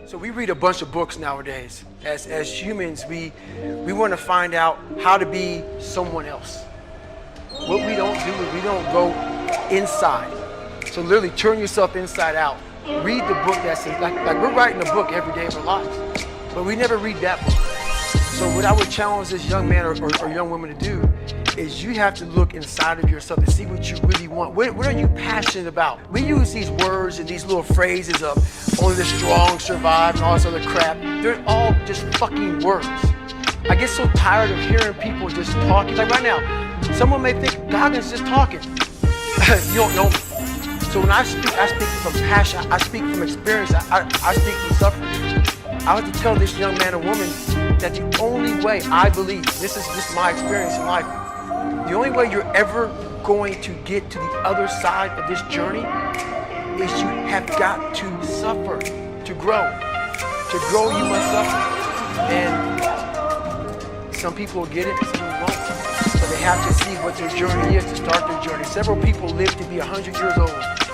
So we read a bunch of books nowadays. As humans, we want to find out how to be someone else. What we don't do is we don't go inside. So literally turn yourself inside out. Read the book that's like we're writing a book every day of our lives, but we never read that book. So what I would challenge this young man or young woman to do is you have to look inside of yourself and see what you really want. What are you passionate about? We use these words and these little phrases of only the strong survive and all this other crap. They're all just fucking words. I get so tired of hearing people just talking. Like right now, someone may think Goggins is just talking. You don't know me. So when I speak from passion, I speak from experience, I speak from suffering. I have to tell this young man or woman that the only way I believe, this is just my experience in life, the only way you're ever going to get to the other side of this journey is you have got to suffer to grow. To grow, you must suffer. And some people will get it, some people won't. But they have to see what their journey is to start their journey. Several people live to be 100 years old.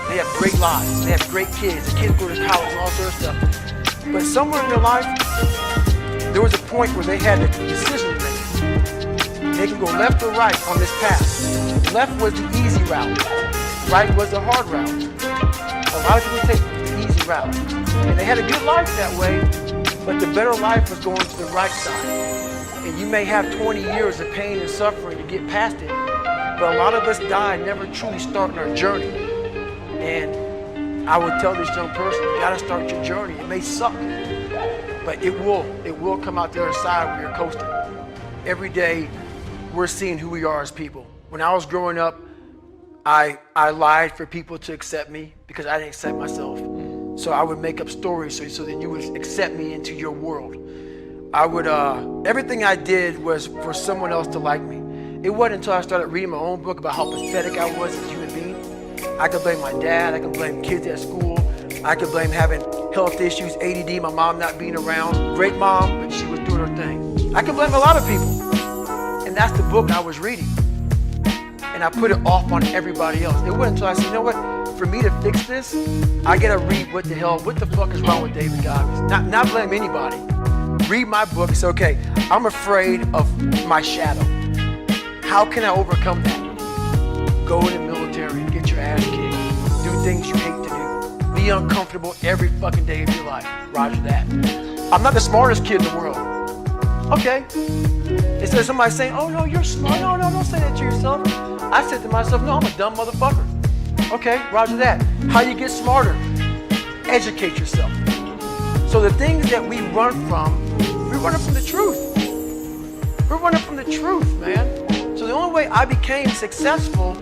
They have great lives. They have great kids. The kids go to college and all sorts of stuff. But somewhere in their life, there was a point where they had a decision to make. They can go left or right on this path. Left was the easy route. Right was the hard route. A lot of people take the easy route. And they had a good life that way, but the better life was going to the right side. And you may have 20 years of pain and suffering to get past it, but a lot of us die never truly starting our journey. And I would tell this young person, you gotta start your journey. It may suck, but it will come out the other side where you're coasting. Every day, we're seeing who we are as people. When I was growing up, I lied for people to accept me because I didn't accept myself. So I would make up stories so then you would accept me into your world. I would, everything I did was for someone else to like me. It wasn't until I started reading my own book about how pathetic I was as a human being. I could blame my dad, I could blame kids at school, I could blame having health issues, ADD, my mom not being around. Great mom, but she was doing her thing. I could blame a lot of people. And that's the book I was reading. And I put it off on everybody else. It wasn't until I said, you know what, for me to fix this, I gotta read what the fuck is wrong with David Goggins? Not blame anybody. Read my book and say, okay, I'm afraid of my shadow. How can I overcome that? Go in the military, get your ass kicked, do things you hate to do, be uncomfortable every fucking day of your life. Roger that. I'm not the smartest kid in the world. Okay. Instead of somebody saying, oh no, you're smart. No, don't say that to yourself. I said to myself, no, I'm a dumb motherfucker. Okay, roger that. How you get smarter? Educate yourself. So the things that we run from, we're running from the truth. We're running from the truth, man. So the only way I became successful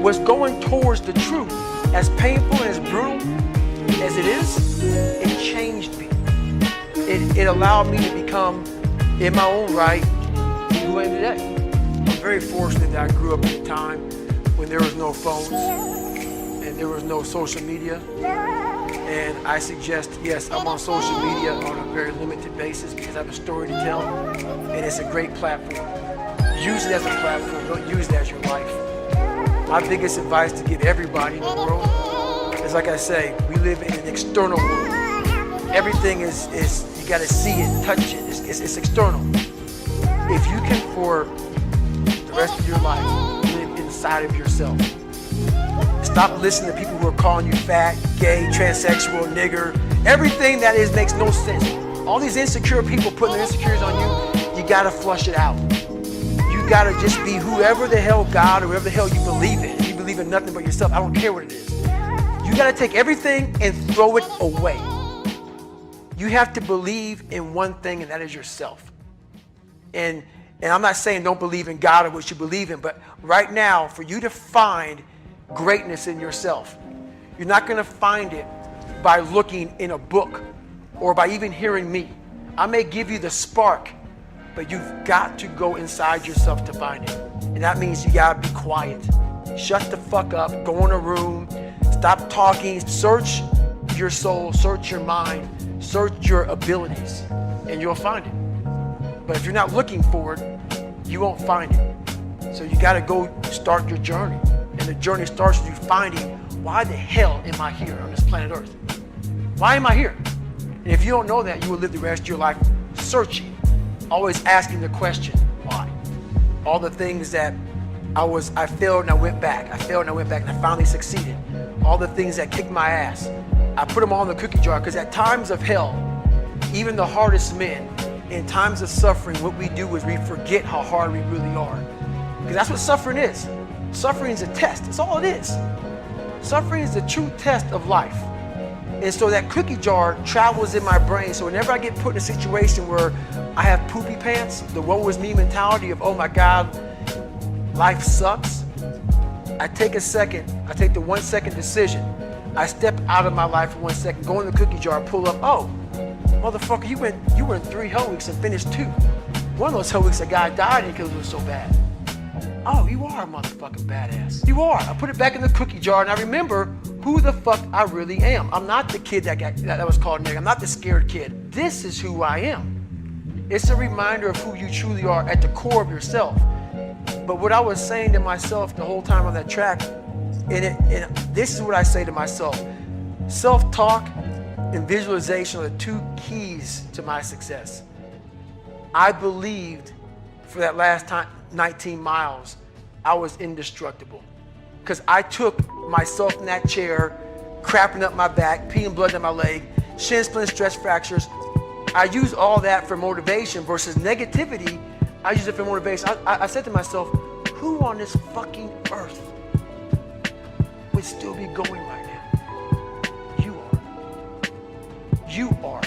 was going towards the truth. As painful and as brutal as it is, it changed me. It allowed me to become, in my own right, who I am today. I'm very fortunate that I grew up in a time when there was no phones and there was no social media. And I suggest, yes, I'm on social media on a very limited basis because I have a story to tell, and it's a great platform. Use it as a platform, don't use it as your life. My biggest advice to give everybody in the world is, like I say, we live in an external world. Everything is you gotta see it, touch it, it's external. If you can, for the rest of your life, live inside of yourself. Stop listening to people who are calling you fat, gay, transsexual, nigger. Everything that is makes no sense. All these insecure people putting their insecurities on you, you gotta flush it out. You gotta just be whoever the hell God or whoever the hell you believe in. If you believe in nothing but yourself, I don't care what it is. You gotta take everything and throw it away. You have to believe in one thing, and that is yourself. And I'm not saying don't believe in God or what you believe in, but right now, for you to find greatness in yourself, you're not gonna find it by looking in a book or by even hearing me. I may give you the spark, but you've got to go inside yourself to find it. And that means you gotta be quiet. Shut the fuck up, go in a room, stop talking, search your soul, search your mind, search your abilities, and you'll find it. But if you're not looking for it, you won't find it. So you gotta go start your journey. And the journey starts with you finding, why the hell am I here on this planet Earth? Why am I here? And if you don't know that, you will live the rest of your life searching, always asking the question, why? All the things that I failed and I went back. I failed and I went back and I finally succeeded. All the things that kicked my ass, I put them all in the cookie jar, because at times of hell, even the hardest men, in times of suffering, what we do is we forget how hard we really are. Because that's what suffering is. Suffering is a test. That's all it is. Suffering is the true test of life. And so that cookie jar travels in my brain. So whenever I get put in a situation where I have poopy pants, the woe is me mentality of, oh my God, life sucks, I take a second, I take the 1 second decision. I step out of my life for 1 second, go in the cookie jar, pull up, oh, motherfucker, you went 3 hell weeks and finished 2. One of those hell weeks a guy died because it was so bad. Oh, you are a motherfucking badass. You are. I put it back in the cookie jar and I remember who the fuck I really am. I'm not the kid that was called nigga. I'm not the scared kid. This is who I am. It's a reminder of who you truly are at the core of yourself. But what I was saying to myself the whole time on that track, and this is what I say to myself, self-talk and visualization are the 2 keys to my success. I believed for that last 19 miles, I was indestructible. Because I took myself in that chair, crapping up my back, peeing blood down my leg, shin splints, stress fractures. I use all that for motivation versus negativity. I use it for motivation. I said to myself, who on this fucking earth would still be going right now? You are. You are.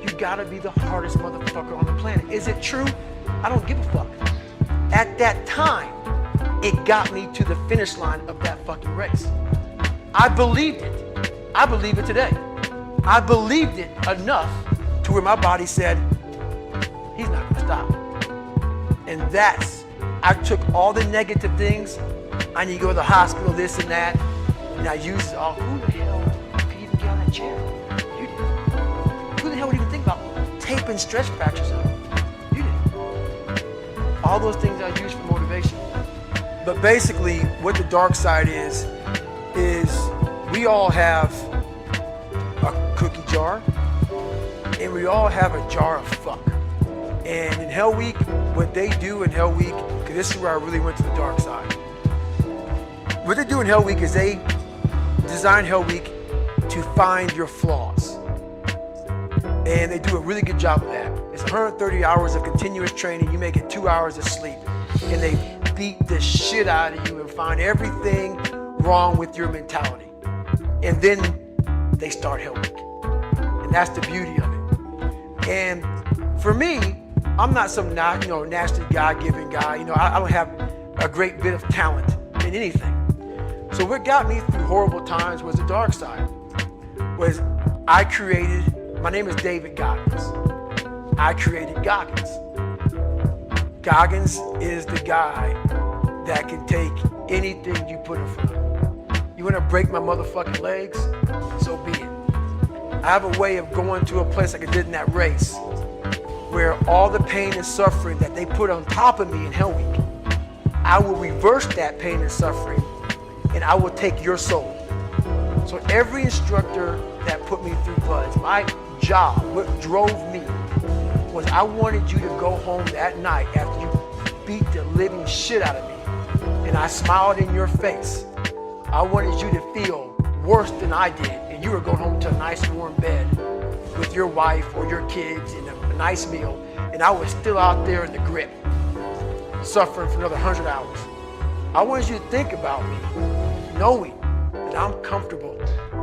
You gotta be the hardest motherfucker on the planet. Is it true? I don't give a fuck. At that time, it got me to the finish line of that fucking race. I believed it. I believe it today. I believed it enough to where my body said, he's not gonna stop. And I took all the negative things. I need to go to the hospital, this and that. And I used it all. Who the hell could even get on that chair? You did. Who the hell would even think about taping stress fractures up? You did. All those things I use for motivation. But basically, what the dark side is we all have a cookie jar, and we all have a jar of fuck. And in Hell Week, what they do in Hell Week, because this is where I really went to the dark side. What they do in Hell Week is they design Hell Week to find your flaws. And they do a really good job of that. It's 130 hours of continuous training. You make it 2 hours of sleep. And they beat the shit out of you and find everything wrong with your mentality. And then they start Hell Week. And that's the beauty of it. And for me, I'm not some naturally God-given guy. I don't have a great bit of talent in anything. So what got me through horrible times was the dark side. My name is David Goggins. I created Goggins. Goggins is the guy that can take anything you put in front of him. You want to break my motherfucking legs? So be it. I have a way of going to a place like I did in that race, where all the pain and suffering that they put on top of me in Hell Week, I will reverse that pain and suffering, and I will take your soul. So every instructor that put me through floods, my job, what drove me, was I wanted you to go home that night after you beat the living shit out of me, and I smiled in your face. I wanted you to feel worse than I did, and you were going home to a nice warm bed with your wife or your kids and a nice meal, and I was still out there in the grip, suffering for another 100 hours. I wanted you to think about me, knowing that I'm comfortable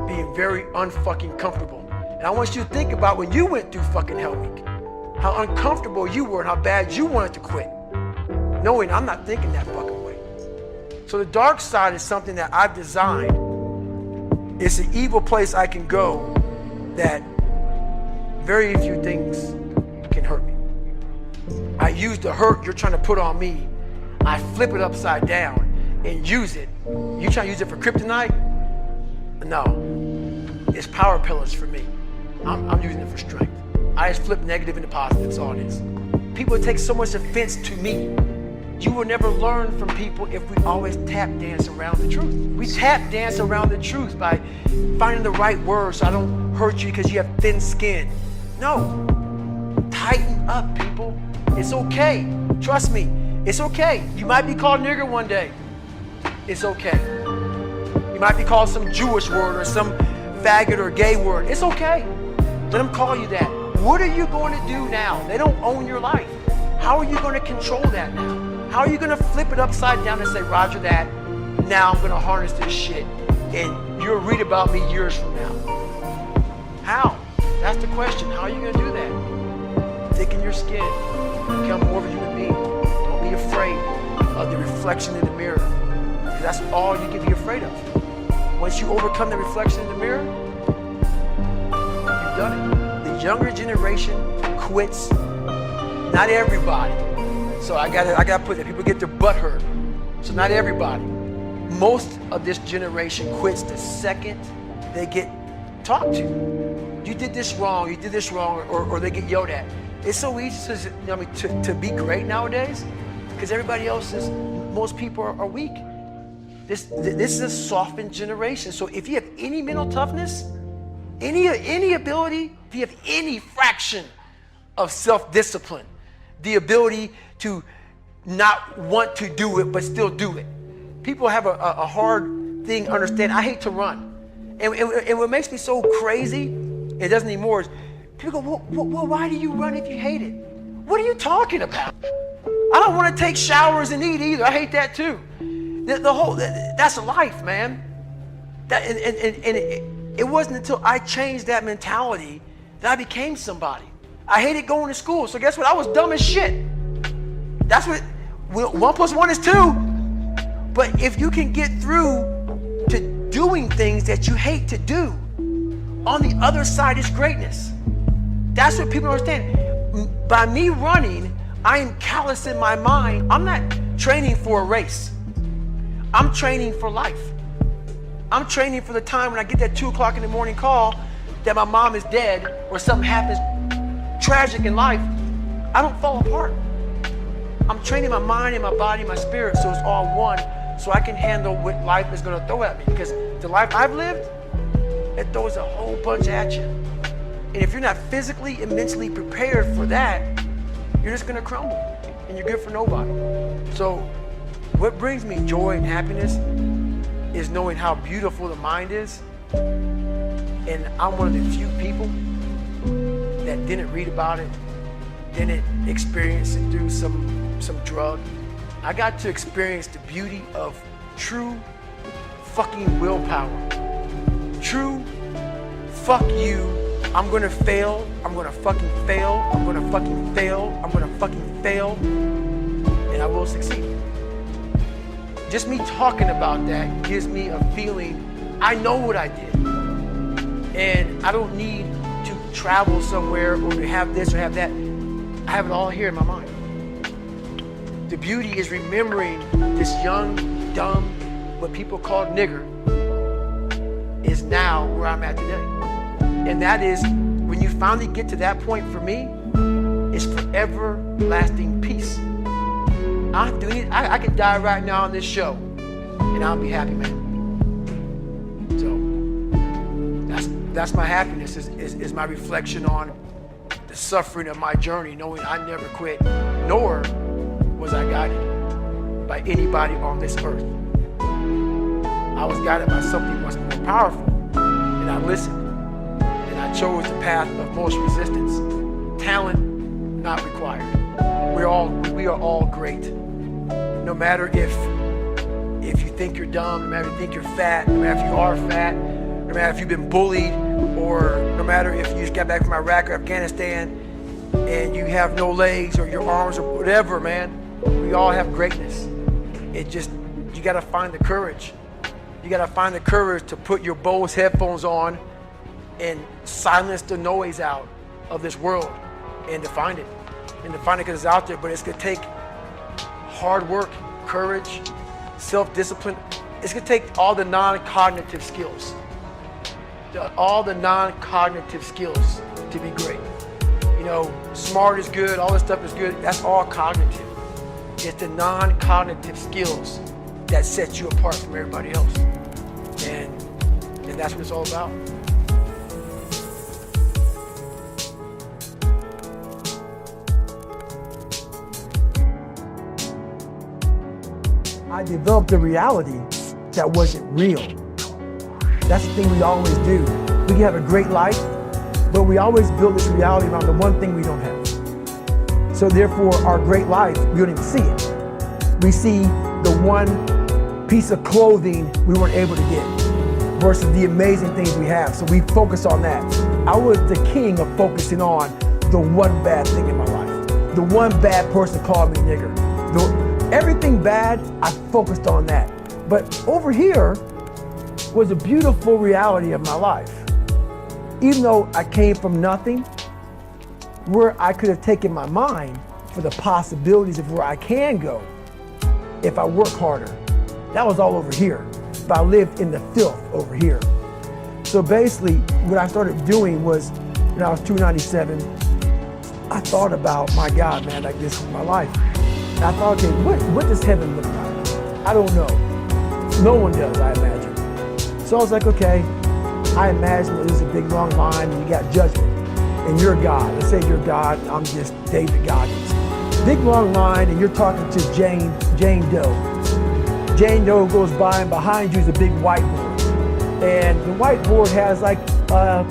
being very unfucking comfortable. And I want you to think about when you went through fucking Hell Week, how uncomfortable you were and how bad you wanted to quit, knowing I'm not thinking that fucking way. So the dark side is something that I've designed. It's an evil place I can go that very few things can hurt me. I use the hurt you're trying to put on me, I flip it upside down and use it. You trying to use it for kryptonite? No, it's power pillars for me. I'm using it for strength. I just flip negative into positive, that's all it is. People take so much offense to me You will never learn from people if we always tap dance around the truth. We tap dance around the truth by finding the right words so I don't hurt you because you have thin skin. No, tighten up, people. It's okay. Trust me, it's okay. You might be called nigger one day. It's okay. You might be called some Jewish word or some faggot or gay word. It's okay. Let them call you that. What are you going to do now? They don't own your life. How are you going to control that now? How are you going to flip it upside down and say, Roger that, now I'm going to harness this shit and you'll read about me years from now? How? That's the question. How are you going to do that? Thicken your skin. Become more of a human being. Don't be afraid of the reflection in the mirror. Because that's all you can be afraid of. Once you overcome the reflection in the mirror, you've done it. The younger generation quits. Not everybody. So I gotta put that. People get their butt hurt. So not everybody. Most of this generation quits the second they get talked to. You did this wrong, or they get yelled at. It's so easy to be great nowadays because everybody else is, most people are weak. This is a softened generation. So if you have any mental toughness, any ability, if you have any fraction of self-discipline, the ability to not want to do it but still do it. People have a hard thing understanding. I hate to run. And what makes me so crazy, it doesn't anymore, is people go, well, why do you run if you hate it? What are you talking about? I don't want to take showers and eat either. I hate that too. That's life, man. It wasn't until I changed that mentality that I became somebody. I hated going to school, so guess what? I was dumb as shit. That's what 1 + 1 is 2. But if you can get through to doing things that you hate to do, on the other side is greatness. That's what people understand. By me running, I am callous in my mind. I'm not training for a race. I'm training for life. I'm training for the time when I get that 2 o'clock in the morning call that my mom is dead or something happens tragic in life. I don't fall apart. I'm training my mind and my body and my spirit so it's all one, so I can handle what life is going to throw at me. Because the life I've lived, it throws a whole bunch at you. And if you're not physically and mentally prepared for that, you're just going to crumble and you're good for nobody. So what brings me joy and happiness is knowing how beautiful the mind is. And I'm one of the few people that didn't read about it, didn't experience it through some drug. I got to experience the beauty of true fucking willpower. True, fuck you, I'm gonna fail, I'm gonna fucking fail, I'm gonna fucking fail, I'm gonna fucking fail, and I will succeed. Just me talking about that gives me a feeling, I know what I did. And I don't need to travel somewhere or to have this or have that. I have it all here in my mind. The beauty is remembering this young, dumb, what people call nigger, is now where I'm at today. And that is, when you finally get to that point for me, it's forever lasting peace. I could die right now on this show and I'll be happy, man. So that's my happiness, is my reflection on the suffering of my journey, knowing I never quit, nor was I guided by anybody on this earth. I was guided by something much more powerful, and I listened, and I chose the path of most resistance. Talent not required. We are all great. No matter if you think you're dumb, no matter if you think you're fat, no matter if you are fat, no matter if you've been bullied, or no matter if you just got back from Iraq or Afghanistan and you have no legs or your arms or whatever, man. We all have greatness. You gotta find the courage. You gotta find the courage to put your Bose headphones on and silence the noise out of this world and to find it. And to find it because it's out there, but it's gonna take hard work, courage, self-discipline. It's gonna take all the non-cognitive skills. All the non-cognitive skills to be great. You know, smart is good, all this stuff is good, that's all cognitive. It's the non-cognitive skills that set you apart from everybody else. And that's what it's all about. I developed a reality that wasn't real. That's the thing we always do. We can have a great life, but we always build this reality around the one thing we don't have. So therefore, our great life, we don't even see it. We see the one piece of clothing we weren't able to get versus the amazing things we have. So we focus on that. I was the king of focusing on the one bad thing in my life. The one bad person called me nigger. Everything bad, I focused on that. But over here was a beautiful reality of my life. Even though I came from nothing, where I could have taken my mind for the possibilities of where I can go if I work harder. That was all over here, but I lived in the filth over here. So basically, what I started doing was, when I was 297, I thought about, my God, man, like this is my life. And I thought, okay, what does heaven look like? I don't know. No one does, I imagine. So I was like, okay, I imagine there's a big long line and you got judgment. And you're God. Let's say you're God, I'm just David Goggins. Big long line and you're talking to Jane Doe. Jane Doe goes by and behind you is a big whiteboard. And the whiteboard has like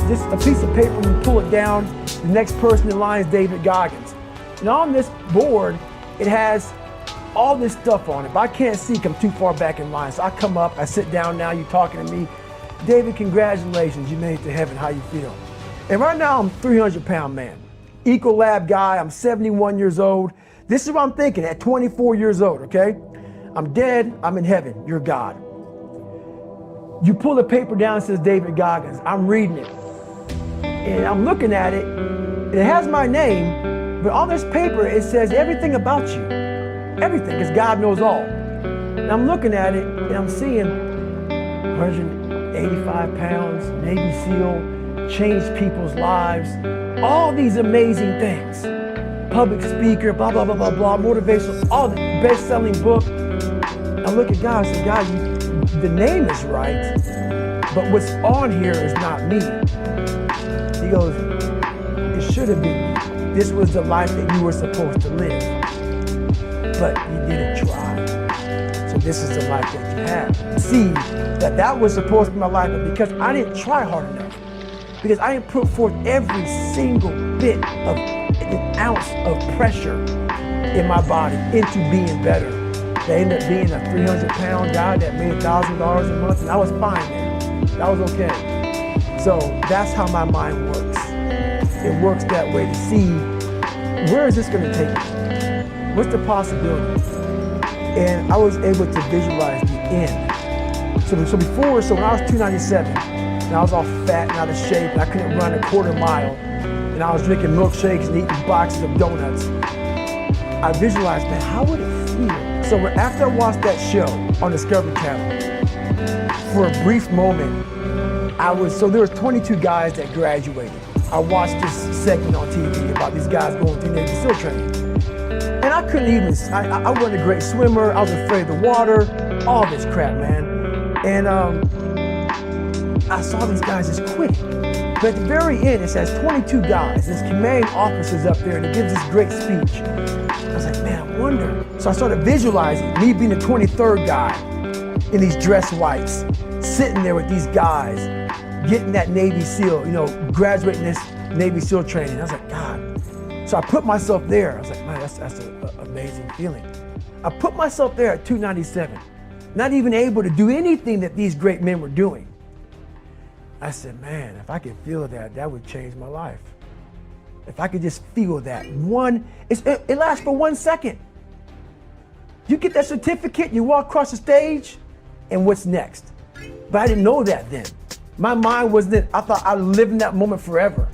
just a piece of paper, and you pull it down, the next person in line is David Goggins. And on this board, it has all this stuff on it, but I can't see because I'm too far back in line. So I come up, I sit down now, you're talking to me. David, congratulations, you made it to heaven, how you feel? And right now I'm a 300-pound man. Ecolab guy, I'm 71 years old. This is what I'm thinking at 24 years old, okay? I'm dead, I'm in heaven, you're God. You pull the paper down, it says David Goggins. I'm reading it. And I'm looking at it, and it has my name, but on this paper it says everything about you. Everything, because God knows all. And I'm looking at it, and I'm seeing 185 pounds, Navy SEAL, changed people's lives, all these amazing things. Public speaker, blah, blah, blah, blah, blah, motivational, all the best-selling book. I look at God and say, God, the name is right, but what's on here is not me. He goes, it should have been me. This was the life that you were supposed to live, but you didn't try. So this is the life that you have. See that was supposed to be my life, but because I didn't try hard enough, because I didn't put forth every single bit of an ounce of pressure in my body into being better. They ended up being a 300-pound guy that made $1,000 a month, and I was fine then. That was okay. So that's how my mind works. It works that way to see, where is this going to take me? What's the possibility? And I was able to visualize the end. So when I was 297, and I was all fat and out of shape, and I couldn't run a quarter mile, and I was drinking milkshakes and eating boxes of donuts, I visualized, man, how would it feel? So after I watched that show on Discovery Channel, for a brief moment, there was 22 guys that graduated. I watched this segment on TV about these guys going through Navy SEAL training. And I couldn't even, I wasn't a great swimmer, I was afraid of the water, all this crap, man. And I saw these guys just quitting. But at the very end, it says 22 guys, this commanding officer's up there, and he gives this great speech. I was like, man, I wonder. So I started visualizing me being the 23rd guy in these dress whites, sitting there with these guys, getting that Navy SEAL, graduating this Navy SEAL training. I was like, God. So I put myself there. I was like, man, that's an amazing feeling. I put myself there at 297, not even able to do anything that these great men were doing. I said, man, if I could feel that, that would change my life. If I could just feel that. It lasts for 1 second. You get that certificate, you walk across the stage, and what's next? But I didn't know that then. My mind wasn't, I thought I'd live in that moment forever.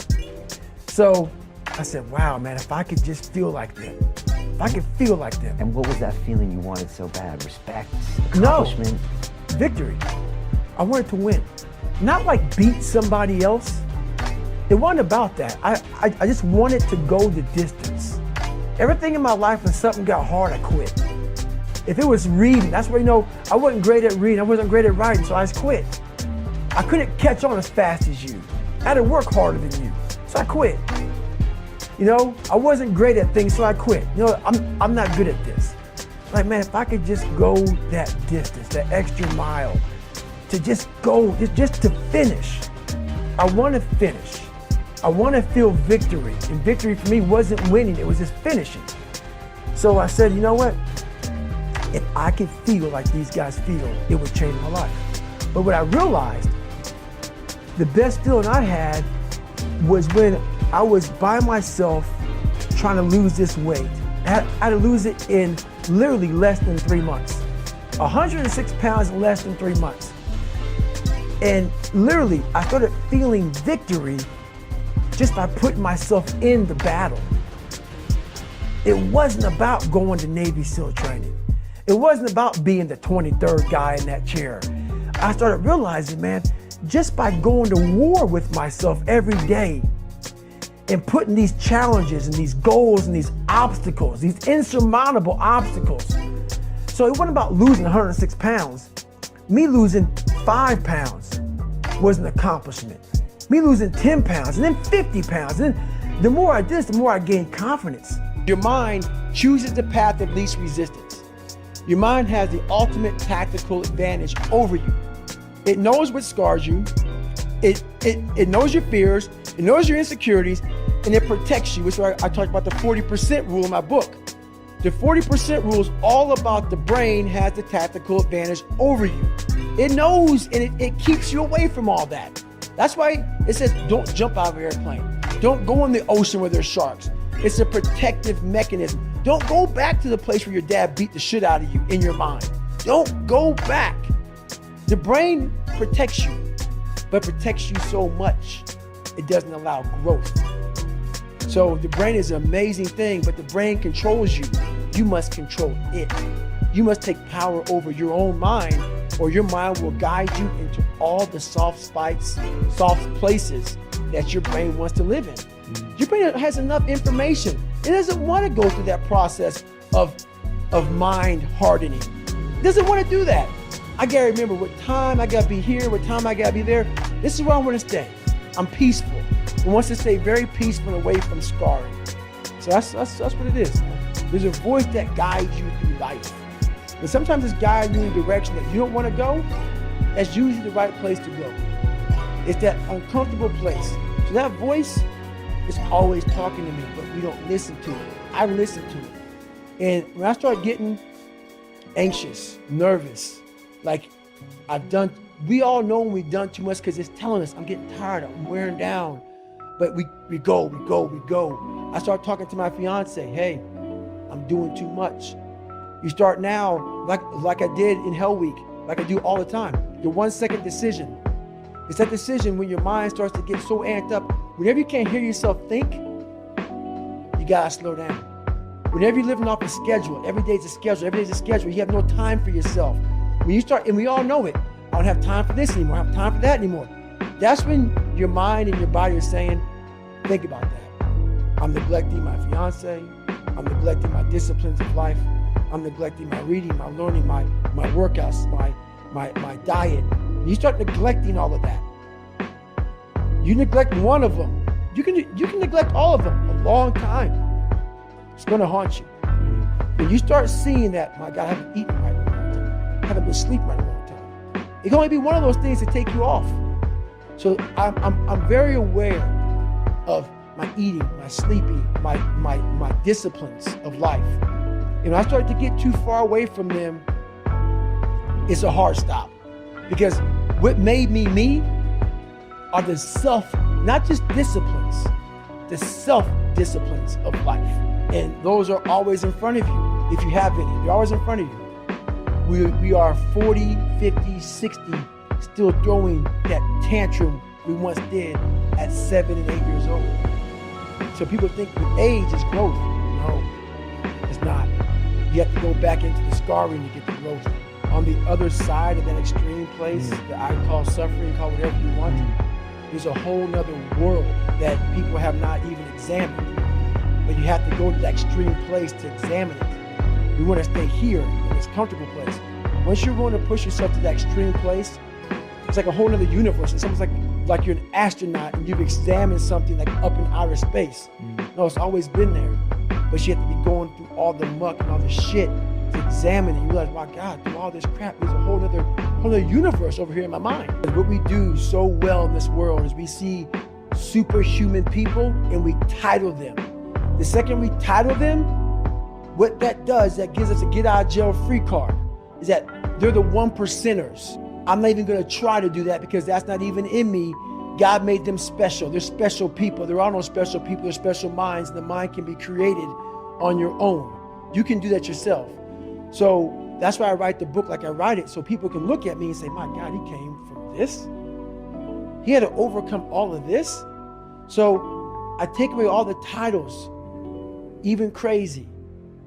So I said, wow, man, if I could just feel like them. If I could feel like them. And what was that feeling you wanted so bad? Respect? Accomplishment? No, victory. I wanted to win. Not like beat somebody else. It wasn't about that. I just wanted to go the distance. Everything in my life, when something got hard, I quit. If it was reading, that's where, I wasn't great at reading, I wasn't great at writing, so I just quit. I couldn't catch on as fast as you. I had to work harder than you, so I quit. I wasn't great at things, so I quit. I'm not good at this. Like, man, if I could just go that distance, that extra mile, to just go, just to finish. I want to finish. I want to feel victory. And victory for me wasn't winning, it was just finishing. So I said, you know what? If I could feel like these guys feel, it would change my life. But what I realized, the best feeling I had was when I was by myself trying to lose this weight. I had to lose it in literally less than 3 months. 106 pounds in less than 3 months. And literally, I started feeling victory just by putting myself in the battle. It wasn't about going to Navy SEAL training. It wasn't about being the 23rd guy in that chair. I started realizing, man, just by going to war with myself every day and putting these challenges and these goals and these obstacles, these insurmountable obstacles. So it wasn't about losing 106 pounds. Me losing 5 pounds was an accomplishment. Me losing 10 pounds and then 50 pounds. And then the more I did this, the more I gained confidence. Your mind chooses the path of least resistance. Your mind has the ultimate tactical advantage over you. It knows what scars you. It knows your fears. It knows your insecurities, and it protects you. Which is why I talked about the 40% rule in my book. The 40% rule is all about the brain has the tactical advantage over you. It knows, and it keeps you away from all that. That's why it says don't jump out of an airplane. Don't go in the ocean where there's sharks. It's a protective mechanism. Don't go back to the place where your dad beat the shit out of you in your mind. Don't go back. The brain protects you, but protects you so much, it doesn't allow growth. So the brain is an amazing thing, but the brain controls you. You must control it. You must take power over your own mind, or your mind will guide you into all the soft spots, soft places that your brain wants to live in. Your brain has enough information. It doesn't want to go through that process of mind hardening. It doesn't want to do that. I gotta remember what time I gotta be here, what time I gotta be there. This is where I want to stay. I'm peaceful. It wants to stay very peaceful and away from scarring. So that's what it is. There's a voice that guides you through life. And sometimes it's guiding you in a direction that you don't want to go. That's usually the right place to go. It's that uncomfortable place. So that voice is always talking to me, but we don't listen to it. I listen to it. And when I start getting anxious, nervous, like we all know when we've done too much because it's telling us, I'm getting tired, I'm wearing down. But we go. I start talking to my fiance, hey, I'm doing too much. You start now, like I did in Hell Week, like I do all the time, the 1 second decision. It's that decision when your mind starts to get so amped up. Whenever you can't hear yourself think, you gotta slow down. Whenever you're living off a schedule, every day's a schedule, you have no time for yourself. When you start, and we all know it, I don't have time for this anymore, I don't have time for that anymore. That's when your mind and your body are saying, think about that. I'm neglecting my fiance, I'm neglecting my disciplines of life, I'm neglecting my reading, my learning, my workouts, my diet. You start neglecting all of that. You neglect one of them, you can neglect all of them a long time. It's gonna haunt you. When you start seeing that, my God, I haven't eaten right in a long time, I haven't been sleeping right in a long time. It can only be one of those things to take you off. So I'm very aware of my eating, my sleeping, my disciplines of life. And when I start to get too far away from them, it's a hard stop. Because what made me are the not just disciplines, the self-disciplines of life. And those are always in front of you. If you have any, they're always in front of you. We are 40, 50, 60, still throwing that tantrum we once did at 7 and 8 years old. So people think with age is growth. No, it's not. You have to go back into the scarring to get the growth. On the other side of that extreme place that I call suffering, call whatever you want, there's a whole nother world that people have not even examined. But you have to go to that extreme place to examine it. We want to stay here in place, comfortable place. Once you're willing to push yourself to that extreme place, it's like a whole other universe. It's almost like you're an astronaut and you've examined something like up in outer space. No, it's always been there, but you have to be going through all the muck and all the shit to examine it. You realize, my God, through all this crap, there's a whole other universe over here in my mind. What we do so well in this world is we see superhuman people and we title them. The second we title them, what that does, that gives us a get out of jail free card, is that they're the 1%ers. I'm not even gonna try to do that because that's not even in me. God made them special. They're special people. There are no special people, they're special minds. And the mind can be created on your own. You can do that yourself. So that's why I write the book like I write it, so people can look at me and say, my God, he came from this? He had to overcome all of this? So I take away all the titles, even crazy,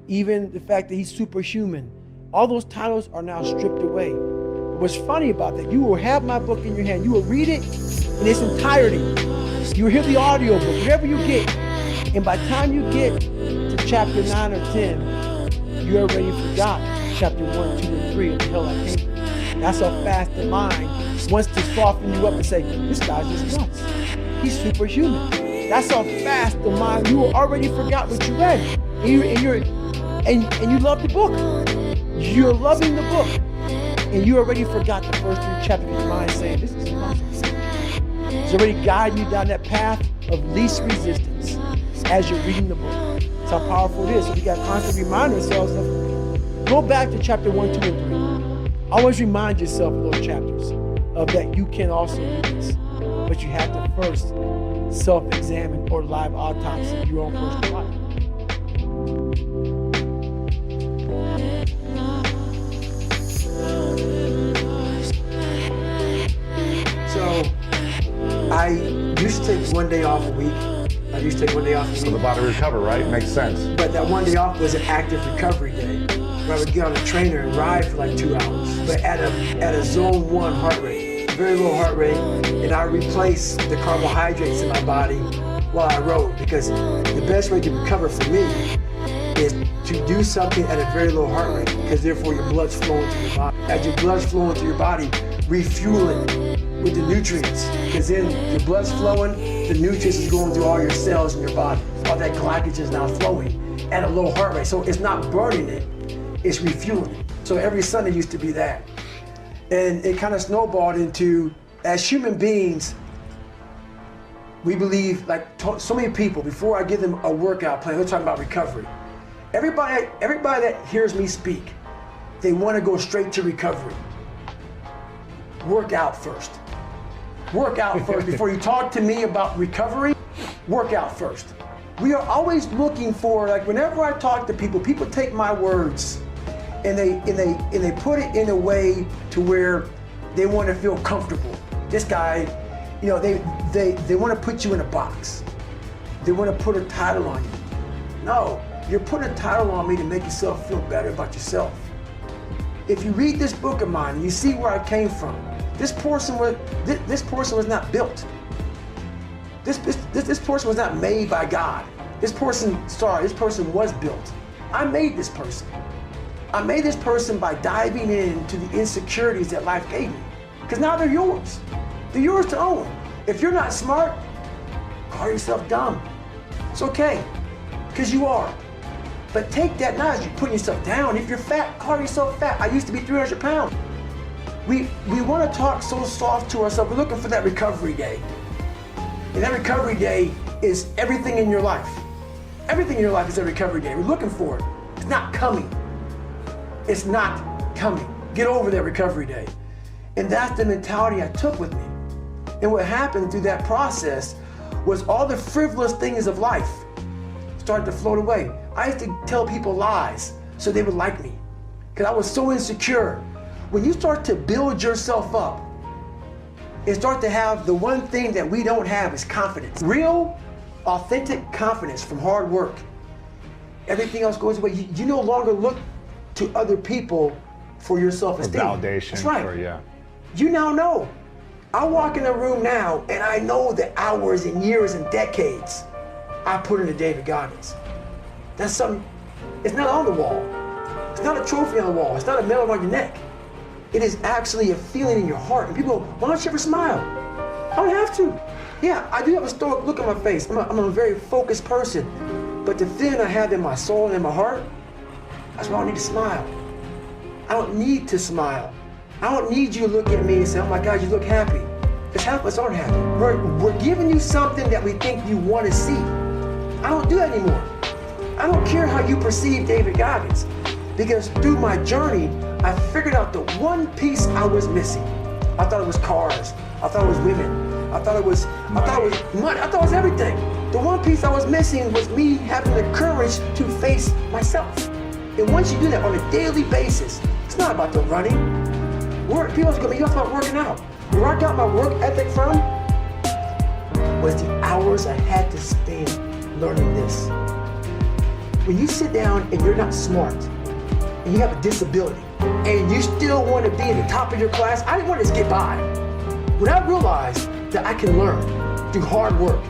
even the fact that he's superhuman. All those titles are now stripped away. But what's funny about that, you will have my book in your hand, you will read it in its entirety. You will hear the audio book, whatever you get. And by the time you get to chapter 9 or 10, you already forgot chapter 1, 2, and 3 of the hell I came from. That's how fast the mind wants to soften you up and say, this guy's just nuts. He's superhuman. That's how fast the mind, you already forgot what you read. And you love the book. You're loving the book. And you already forgot the first 3 chapters of your mind saying, this is nonsense. It's already guiding you down that path of least resistance as you're reading the book. That's how powerful it is. So we got to constantly remind ourselves of, go back to chapter 1, 2, and 3. Always remind yourself of those chapters, of that you can also do this. But you have to first self-examine or live autopsy your own personal life. So I used to take 1 day off a week. So the body recover, right? Makes sense. But that 1 day off was an active recovery day, where I would get on a trainer and ride for like 2 hours, but at a zone 1 heart rate, very low heart rate, and I replace the carbohydrates in my body while I rode, because the best way to recover for me is to do something at a very low heart rate, because therefore your blood's flowing through your body. As your blood's flowing through your body, refuel it with the nutrients, because then your blood's flowing, the nutrients is going through all your cells in your body. All that glycogen is now flowing at a low heart rate. So it's not burning it, it's refueling it. So every Sunday used to be that. And it kind of snowballed into, as human beings, we believe, like so many people, before I give them a workout plan, we're talking about recovery. Everybody that hears me speak, they want to go straight to recovery. Work out first. Work out first. Before you talk to me about recovery, work out first. We are always looking for, like whenever I talk to people, people take my words and they put it in a way to where they want to feel comfortable. This guy, you know, they want to put you in a box. They want to put a title on you. No, you're putting a title on me to make yourself feel better about yourself. If you read this book of mine and you see where I came from, this person was not built. This person was not made by God. This person was built. I made this person. I made this person by diving into the insecurities that life gave me. Because now they're yours. They're yours to own. If you're not smart, call yourself dumb. It's okay, because you are. But take that now as you're putting yourself down. If you're fat, call yourself fat. I used to be 300 pounds. We want to talk so soft to ourselves. We're looking for that recovery day. And that recovery day is everything in your life. Everything in your life is a recovery day. We're looking for it. It's not coming. It's not coming. Get over that recovery day. And that's the mentality I took with me. And what happened through that process was all the frivolous things of life started to float away. I used to tell people lies so they would like me, because I was so insecure. When you start to build yourself up and start to have the one thing that we don't have is confidence. Real, authentic confidence from hard work. Everything else goes away. You no longer look to other people for your self-esteem. For validation. That's right. Yeah. You now know. I walk in a room now and I know the hours and years and decades I put into David Goggins. That's something, it's not on the wall. It's not a trophy on the wall. It's not a medal on your neck. It is actually a feeling in your heart. And people go, why don't you ever smile? I don't have to. Yeah, I do have a stoic look on my face. I'm a very focused person. But the feeling I have in my soul and in my heart, that's why I don't need to smile. I don't need to smile. I don't need you to look at me and say, oh my God, you look happy. Because half of us aren't happy. We're giving you something that we think you want to see. I don't do that anymore. I don't care how you perceive David Goggins. Because through my journey, I figured out the one piece I was missing. I thought it was cars. I thought it was women. I thought it was money. I thought it was everything. The one piece I was missing was me having the courage to face myself. And once you do that on a daily basis, it's not about the running. People's gonna be about working out. Where I got my work ethic from was the hours I had to spend learning this. When you sit down and you're not smart, and you have a disability, and you still want to be at the top of your class, I didn't want to just get by. When I realized that I can learn through hard work,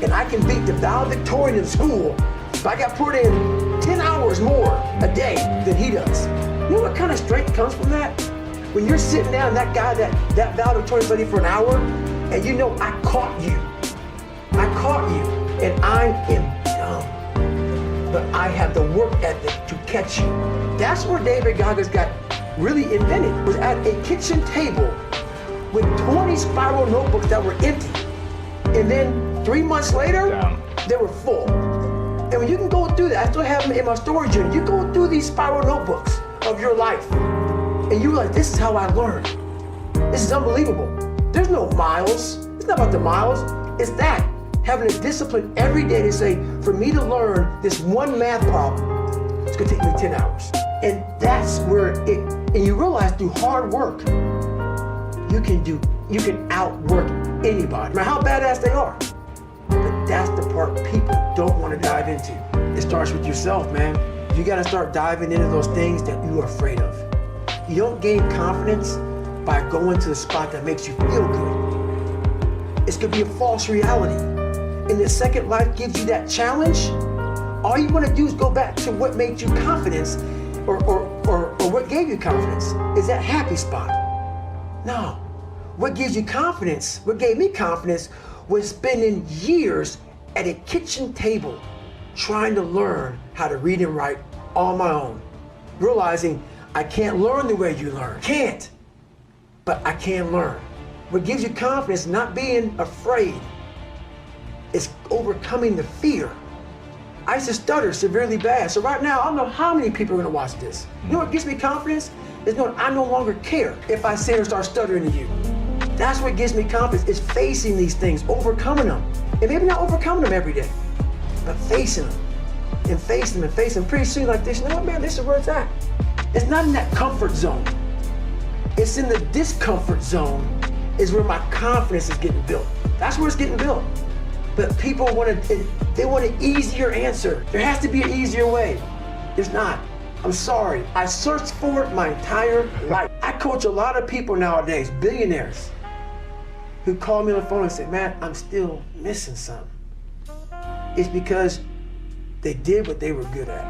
and I can beat the valedictorian in school if I got put in 10 hours more a day than he does. You know what kind of strength comes from that? When you're sitting down, that guy, that valedictorian studied for an hour, and you know I caught you. I caught you, and I am dumb. But I have the work ethic to catch you. That's where David Goggins got really invented, was at a kitchen table with 20 spiral notebooks that were empty. And then 3 months later, they were full. And when you can go through that, I still have them in my storage unit. You go through these spiral notebooks of your life, and you're like, this is how I learned. This is unbelievable. There's no miles. It's not about the miles. It's that. Having a discipline every day to say, for me to learn this one math problem, it's gonna take me 10 hours. And that's where and you realize through hard work, you can outwork anybody, no matter how badass they are. But that's the part people don't want to dive into. It starts with yourself, man. You gotta start diving into those things that you are afraid of. You don't gain confidence by going to the spot that makes you feel good. It's gonna be a false reality. And the second life gives you that challenge, all you wanna do is go back to what made you confidence or what gave you confidence. Is that happy spot? No. What gives you confidence, what gave me confidence, was spending years at a kitchen table trying to learn how to read and write on my own. Realizing I can't learn the way you learn. Can't. But I can learn. What gives you confidence, not being afraid, is overcoming the fear. I used to stutter severely bad. So right now, I don't know how many people are gonna watch this. You know what gives me confidence? Is knowing I no longer care if I sit or start stuttering to you. That's what gives me confidence, is facing these things, overcoming them. And maybe not overcoming them every day, but facing them and facing them and facing them. Pretty soon like this, you know what, man, this is where it's at. It's not in that comfort zone. It's in the discomfort zone is where my confidence is getting built. That's where it's getting built. But people want an easier answer. There has to be an easier way. There's not. I'm sorry. I searched for it my entire life. I coach a lot of people nowadays, billionaires, who call me on the phone and say, man, I'm still missing something. It's because they did what they were good at.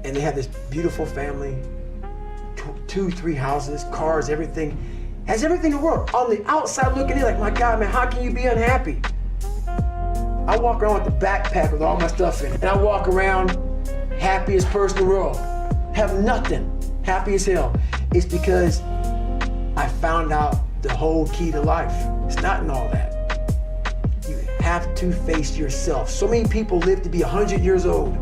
And they have this beautiful family, 2, 3 houses, cars, everything. Has everything in the world. On the outside looking in, like, my God, man, how can you be unhappy? I walk around with the backpack with all my stuff in it. And I walk around happiest person in the world. Have nothing. Happy as hell. It's because I found out the whole key to life. It's not in all that. You have to face yourself. So many people live to be 100 years old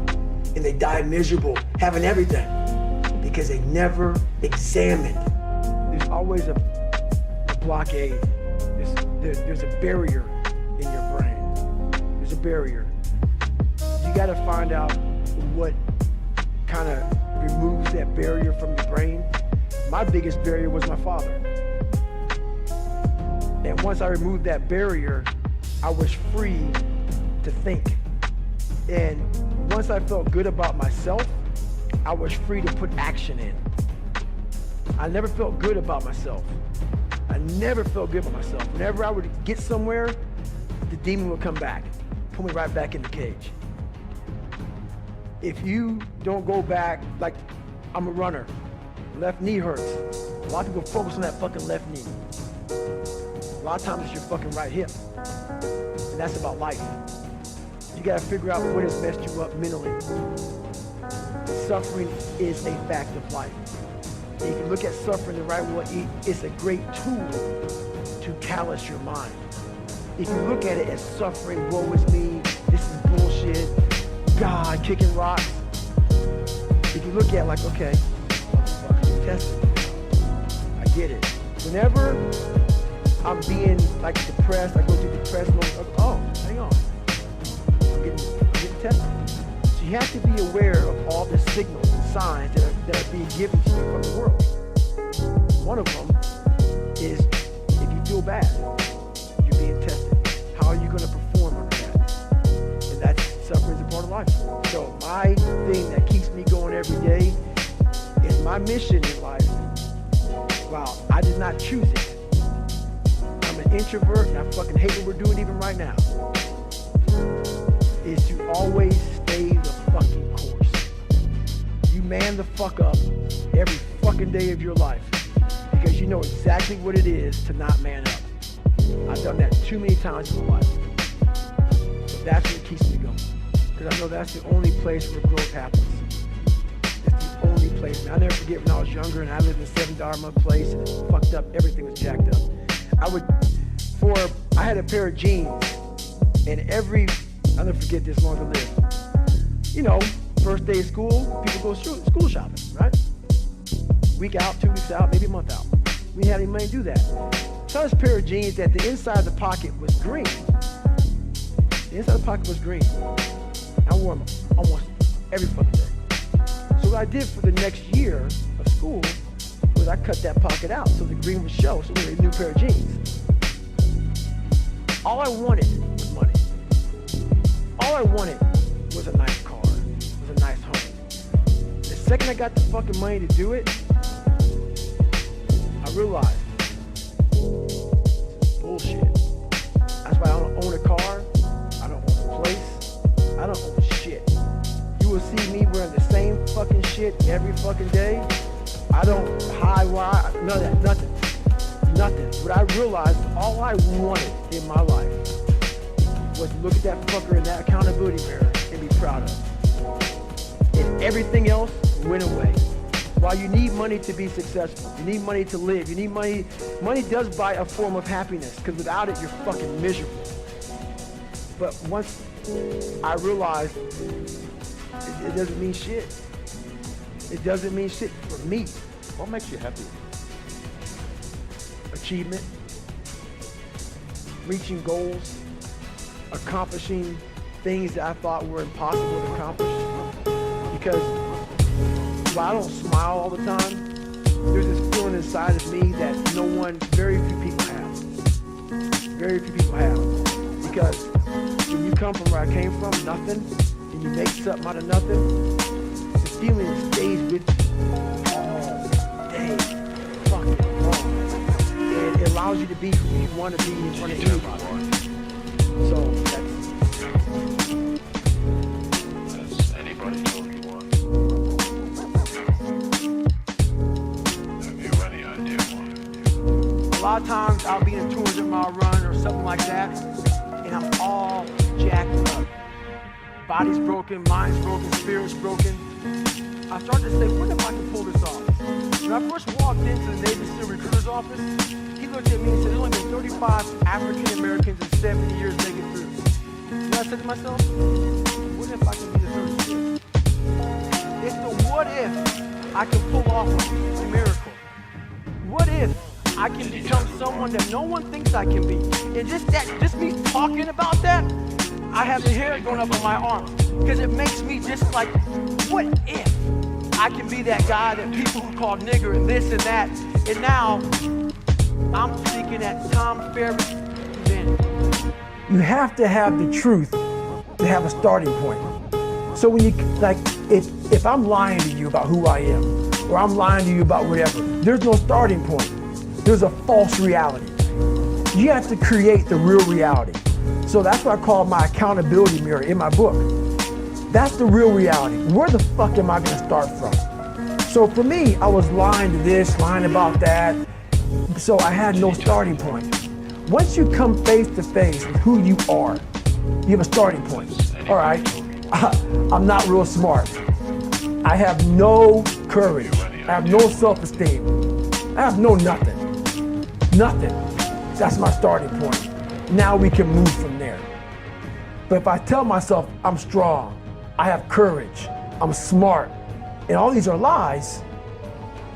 and they die miserable, having everything, because they never examined. There's always a blockade. There's a barrier in your brain. There's a barrier. You gotta find out what kind of removes that barrier from your brain. My biggest barrier was my father. And once I removed that barrier, I was free to think. And once I felt good about myself, I was free to put action in. I never felt good about myself. I never felt good about myself. Whenever I would get somewhere, the demon would come back, pull me right back in the cage. If you don't go back, like I'm a runner, left knee hurts. A lot of people focus on that fucking left knee. A lot of times it's your fucking right hip. And that's about life. You gotta figure out what has messed you up mentally. Suffering is a fact of life. And you can look at suffering the right way. It's a great tool to callous your mind. If you look at it as suffering, woe is me, this is bullshit, God, kicking rocks. If you look at it like, okay, motherfucker, tested. I get it. Whenever I'm being like depressed, I go through depressed moments, I go, oh, hang on. I'm getting tested. So you have to be aware of all the signals and signs that are being given to you from the world. One of them is if you feel bad, you're being tested. How are you going to perform under that? And that's suffering is a part of life. So my thing that keeps me going every day is my mission in life. Wow, I did not choose it. I'm an introvert and I fucking hate what we're doing even right now. Is to always stay the fucking course. You man the fuck up every fucking day of your life because you know exactly what it is to not man up. I've done that too many times in my life. But that's what keeps me going. Because I know that's the only place where growth happens. It's the only place. And I'll never forget when I was younger and I lived in a $7 a month place and it fucked up, everything was jacked up. I had a pair of jeans and I'll never forget this long as I live. You know, first day of school, people go school shopping, right? Week out, 2 weeks out, maybe a month out. We didn't have any money to do that. So I had this pair of jeans that the inside of the pocket was green. The inside of the pocket was green. I wore them almost every fucking day. So what I did for the next year of school was I cut that pocket out so the green would show, so we had a new pair of jeans. All I wanted was money. All I wanted was a nice car, was a nice home. The second I got the fucking money to do it, I realized, bullshit. That's why I don't own a car, I don't own a place, I don't own shit. You will see me wearing the same fucking shit every fucking day. I don't hide why, none of that, nothing. But I realized all I wanted in my life was to look at that fucker in that accountability mirror and be proud of. And everything else went away. While you need money to be successful, you need money to live, you need money. Money does buy a form of happiness, because without it, you're fucking miserable. But once I realized it doesn't mean shit. It doesn't mean shit for me. What makes you happy? Achievement, reaching goals, accomplishing things that I thought were impossible to accomplish. Because while I don't smile all the time, there's this feeling inside of me that very few people have. Very few people have. Because when you come from where I came from, nothing, and you make something out of nothing, the feeling stays with you all day, fucking long. And it allows you to be who you want to be in front of anybody. So Has anybody told you what? Have you any idea why? a lot of times I'll be in a 200 mile run or something like that, and I'm all jacked up. Body's broken, mind's broken, spirit's broken. I started to say, what if I can pull this off? When I first walked into the Navy SEAL recruiter's office, he looked at me and said, there's only been 35 African Americans in 70 years making through. And I said to myself, what if I can be the 36th? It's the what if I can pull off a miracle. What if I can become someone that no one thinks I can be? And just me talking about that, I have the hair going up on my arm. Because it makes me just like, what if I can be that guy that people who call nigger and this and that, and now I'm thinking that Tom Ferris invented. You have to have the truth to have a starting point. So when you, like, if I'm lying to you about who I am, or I'm lying to you about whatever, there's no starting point. There's a false reality. You have to create the real reality. So that's what I call my accountability mirror in my book. That's the real reality. Where the fuck am I gonna start from? So for me, I was lying to this, lying about that. So I had no starting point. Once you come face to face with who you are, you have a starting point. All right, I'm not real smart. I have no courage. I have no self-esteem. I have no nothing. Nothing. That's my starting point. Now we can move from there. But if I tell myself I'm strong, I have courage, I'm smart, and all these are lies,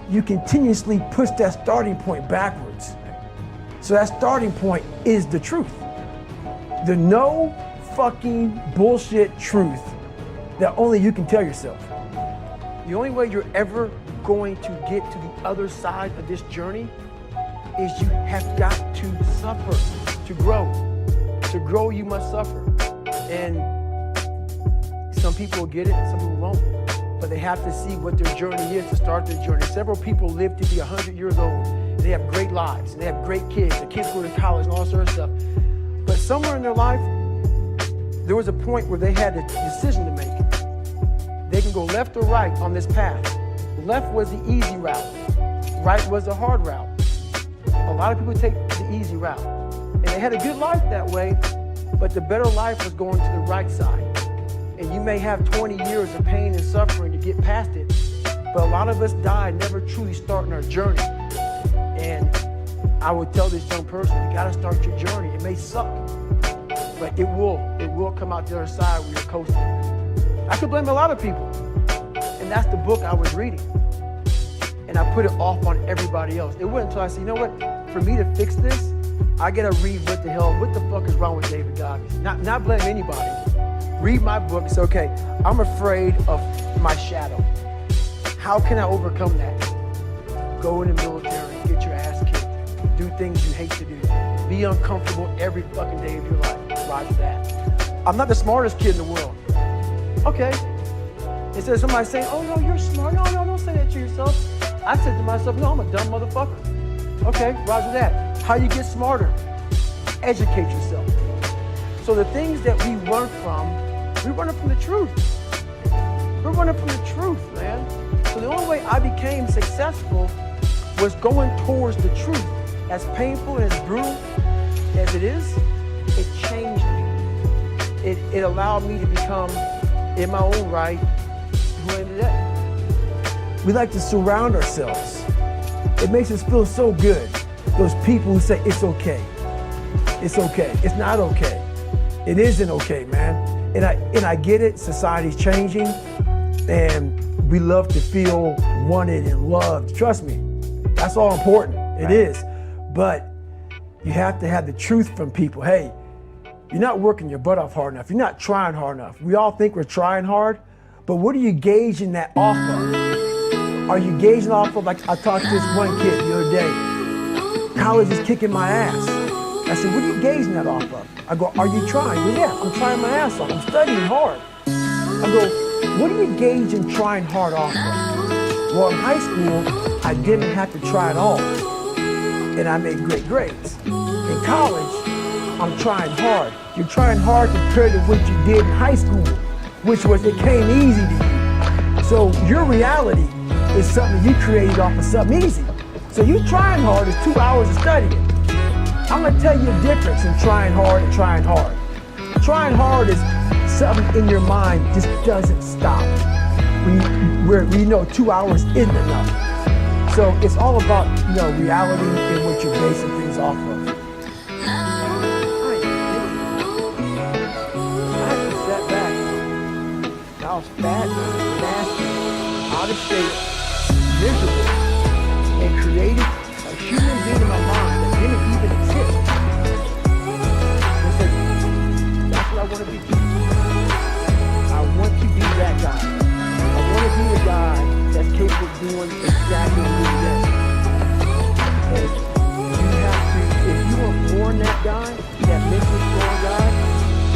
you continuously push that starting point backwards. So that starting point is the truth. The no fucking bullshit truth that only you can tell yourself. The only way you're ever going to get to the other side of this journey is you have got to suffer to grow. To grow, you must suffer. And some people will get it, some people won't. But they have to see what their journey is to start their journey. Several people live to be 100 years old. And they have great lives, and they have great kids. Their kids go to college and all sorts of stuff. But somewhere in their life, there was a point where they had a decision to make. They can go left or right on this path. Left was the easy route. Right was the hard route. A lot of people take the easy route. And they had a good life that way, but the better life was going to the right side. And you may have 20 years of pain and suffering to get past it, but a lot of us die never truly starting our journey. And I would tell this young person, you gotta start your journey. It may suck, but it will come out the other side where you're coasting. I could blame a lot of people, and that's the book I was reading. And I put it off on everybody else. It wasn't until I said, you know what, for me to fix this, I gotta read what the fuck is wrong with David Goggins? Not blame anybody. Read my book, it's okay. I'm afraid of my shadow. How can I overcome that? Go in the military, get your ass kicked, do things you hate to do, be uncomfortable every fucking day of your life. Roger that. I'm not the smartest kid in the world. Okay. Instead of somebody saying, oh no, you're smart. No, don't say that to yourself. I said to myself, no, I'm a dumb motherfucker. Okay, roger that. How you get smarter? Educate yourself. So the things that we run from, we're running from the truth. We're running from the truth, man. So the only way I became successful was going towards the truth. As painful and as brutal as it is, it changed me. It allowed me to become, in my own right, who I am today. We like to surround ourselves. It makes us feel so good. Those people who say, it's okay. It's okay. It's not okay. It isn't okay, man. And I get it, society's changing, and we love to feel wanted and loved. Trust me, that's all important. It is. But you have to have the truth from people. Hey, you're not working your butt off hard enough. You're not trying hard enough. We all think we're trying hard, but what are you gauging that off of? Are you gauging off of, like I talked to this one kid the other day, college is kicking my ass. I said, what are you gauging that off of? I go, are you trying? Well, yeah, I'm trying my ass off. I'm studying hard. I go, what are you gauging trying hard off of? Well, in high school, I didn't have to try at all, and I made great grades. In college, I'm trying hard. You're trying hard compared to what you did in high school, which was it came easy to you. So your reality is something you created off of something easy. So you trying hard is 2 hours of studying. I'm gonna tell you the difference in trying hard and trying hard. Trying hard is something in your mind just doesn't stop. We know 2 hours isn't enough. So it's all about, reality and what you're basing things off of. I was fat, nasty, out of shape, miserable, and created a human being in my mind that didn't even exist. I said, that's what I want to be. I want to be that guy. I want to be the guy that's capable of doing exactly what you're doing. Because you have to, if you were born that guy, that mentally strong guy,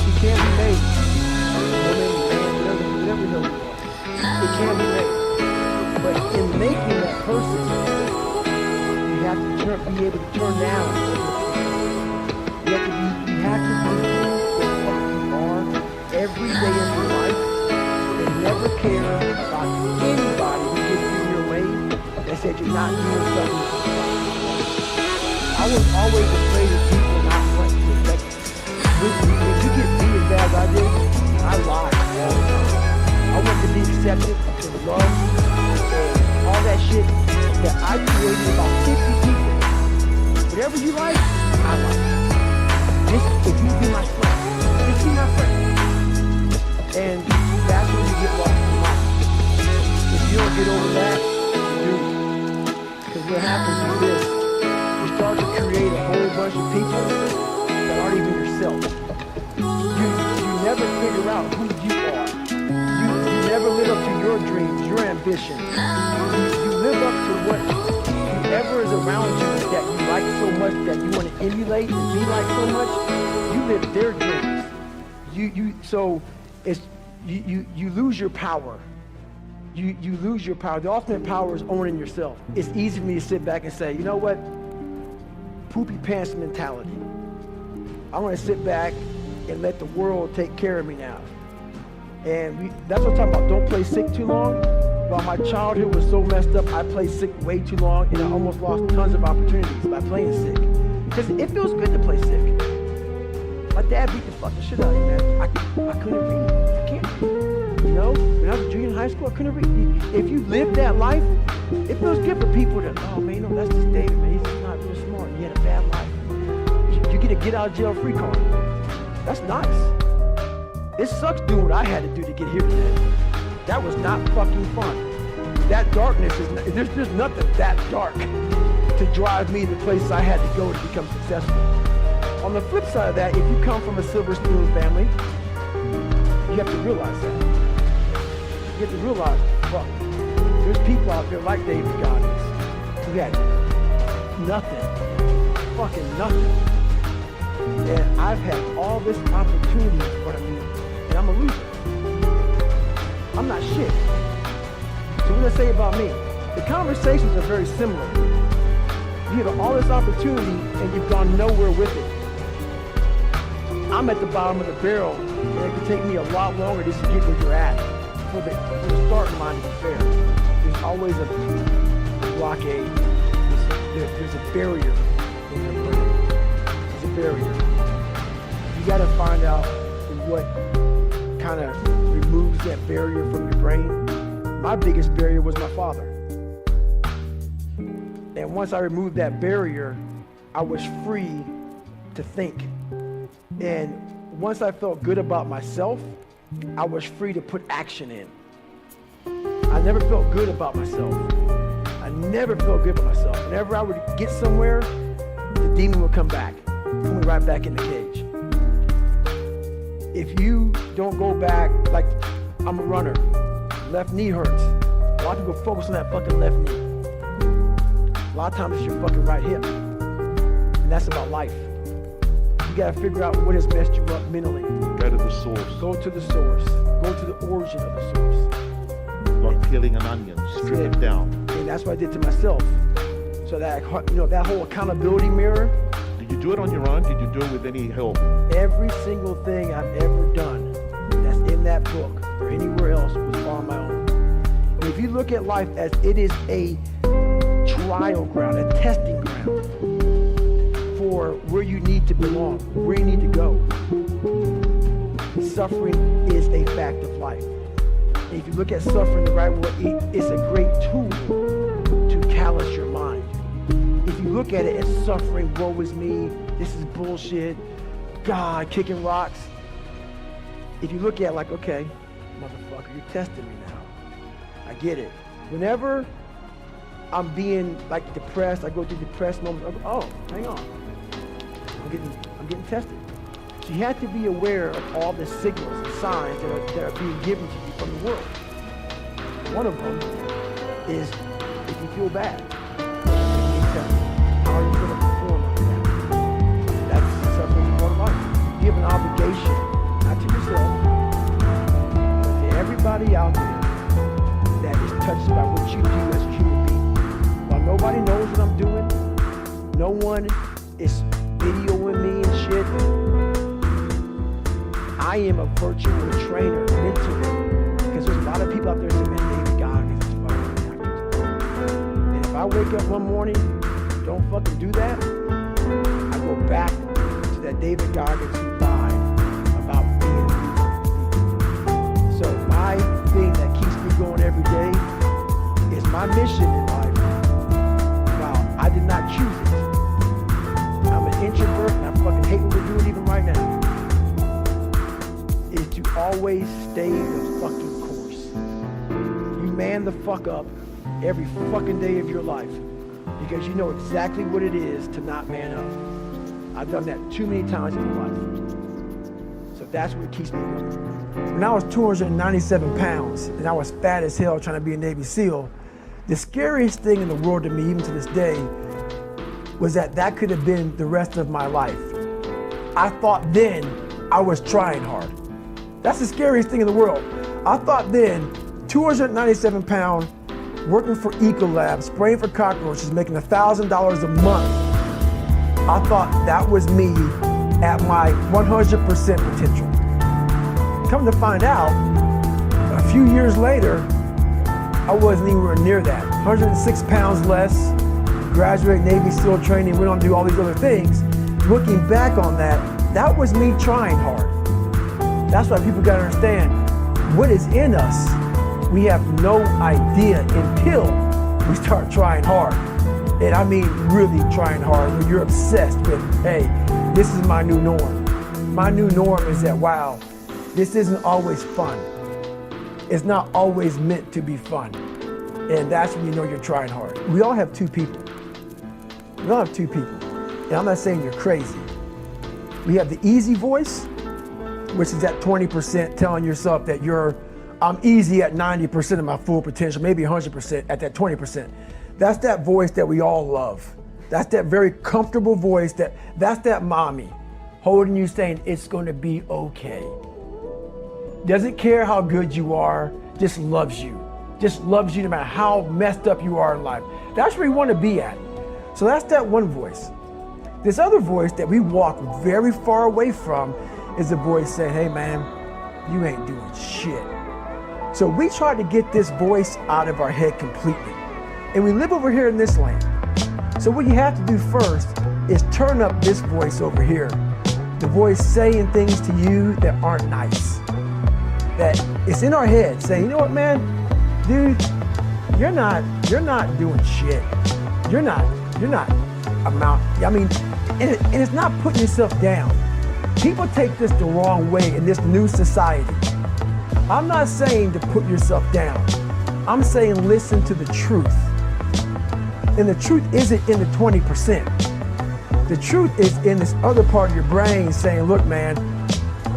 you can't be made. It can be made. But in making that person, you have to be able to turn down. You have to be who you are every day of your life, passion and love and all that shit that I created about 50 people. Whatever you like, I like. Just if you be my friend, just be my friend. And that's when you get lost in life. If you don't get over that, you do. Because what happens is this. You start to create a whole bunch of people that aren't even yourself. You never figure out who you are. You never live up to your dreams, your ambitions. You live up to what whoever is around you that you like so much, that you want to emulate and be like so much. You live their dreams. So it's you lose your power. You lose your power. The ultimate power is owning yourself. It's easy for me to sit back and say, you know what? Poopy pants mentality. I want to sit back and let the world take care of me now. And that's what I'm talking about. Don't play sick too long. While my childhood was so messed up, I played sick way too long, and I almost lost tons of opportunities by playing sick. Because it feels good to play sick. My dad beat the fucking shit out of me, man. I couldn't read. I can't read. You know, when I was a junior in high school, I couldn't read. If you live that life, it feels good for people to, oh man, you know, that's just David, man. He's just not real smart. He had a bad life. You get a get out of jail free card. That's nice. It sucks doing what I had to do to get here today. That was not fucking fun. That darkness is, there's nothing that dark to drive me to the places I had to go to become successful. On the flip side of that, if you come from a silver spoon family, you have to realize that. You have to realize, fuck, there's people out there like David Goggins who had nothing, fucking nothing. And I've had all this opportunity in front of me, and I'm a loser. I'm not shit. So what does it say about me? The conversations are very similar. You have all this opportunity and you've gone nowhere with it. I'm at the bottom of the barrel, and it could take me a lot longer just to get where you're at. For the starting line to be fair. There's always a blockade. There's a barrier in your brain. There's a barrier. You gotta find out what kind of removes that barrier from your brain. My biggest barrier was my father. And once I removed that barrier, I was free to think. And once I felt good about myself, I was free to put action in. I never felt good about myself. I never felt good about myself. Whenever I would get somewhere, the demon would come back, put me right back in the cage. If you don't go back, like I'm a runner, left knee hurts. A lot of people focus on that fucking left knee. A lot of times it's your fucking right hip. And that's about life. You gotta figure out what has messed you up mentally. Go to the source. Go to the source. Go to the origin of the source. Like peeling an onion, strip it down. And that's what I did to myself. So that, you know, that whole accountability mirror. Did you do it on your own? Did you do it with any help? Every single thing I've ever done that's in that book or anywhere else was on my own. And if you look at life as it is a trial ground, a testing ground for where you need to belong, where you need to go. Suffering is a fact of life. And if you look at suffering the right way, it's a great tool to callous your mind. If you look at it as suffering, woe is me, this is bullshit, God, kicking rocks. If you look at it like, okay, motherfucker, you're testing me now. I get it. Whenever I'm being like depressed, I go through depressed moments, I go, oh, hang on. I'm getting tested. So you have to be aware of all the signals and signs that are being given to you from the world. One of them is if you feel bad, how are you going to perform on that? That's suffering part of life. You have an obligation, not to yourself, but to everybody out there that is touched by what you do as a human being. While nobody knows what I'm doing, no one is videoing me and shit. I am a virtual trainer mentally, because there's a lot of people out there saying, man, David Goggins is fucking acting. And if I wake up one morning, don't fucking do that, I go back to that David Goggins who lied about being a leader. So my thing that keeps me going My mission in life, wow, I did not choose it. I'm an introvert and I fucking hate what we're doing even right now. Is to always stay the fucking course. You man the fuck up every fucking day of your life because you know exactly what it is to not man up. I've done that too many times in my life. So that's what keeps me going. When I was 297 pounds and I was fat as hell trying to be a Navy SEAL, the scariest thing in the world to me, even to this day, was that could have been the rest of my life. I thought then I was trying hard. That's the scariest thing in the world. I thought then, 297 pound, working for Ecolab, spraying for cockroaches, making $1,000 a month. I thought that was me at my 100% potential. Come to find out, a few years later, I wasn't anywhere near that. 106 pounds less, graduated Navy SEAL training, went on to do all these other things. Looking back on that, that was me trying hard. That's why people gotta understand what is in us. We have no idea until we start trying hard. And I mean really trying hard, when you're obsessed with, hey, this is my new norm. My new norm is that, wow, this isn't always fun. It's not always meant to be fun. And that's when you know you're trying hard. We all have two people. We all have two people. And I'm not saying you're crazy. We have the easy voice, which is that 20% telling yourself that I'm easy at 90% of my full potential, maybe 100% at that 20%. That's that voice that we all love. That's that very comfortable voice that's that mommy holding you saying it's gonna be okay. Doesn't care how good you are, just loves you. Just loves you no matter how messed up you are in life. That's where you wanna be at. So that's that one voice. This other voice that we walk very far away from is the voice saying, hey man, you ain't doing shit. So we try to get this voice out of our head completely. And we live over here in this lane. So what you have to do first is turn up this voice over here. The voice saying things to you that aren't nice. That it's in our head saying, you know what, man, dude, you're not doing shit. You're not and it's not putting yourself down. People take this the wrong way in this new society. I'm not saying to put yourself down. I'm saying listen to the truth. And the truth isn't in the 20%. The truth is in this other part of your brain saying, look, man,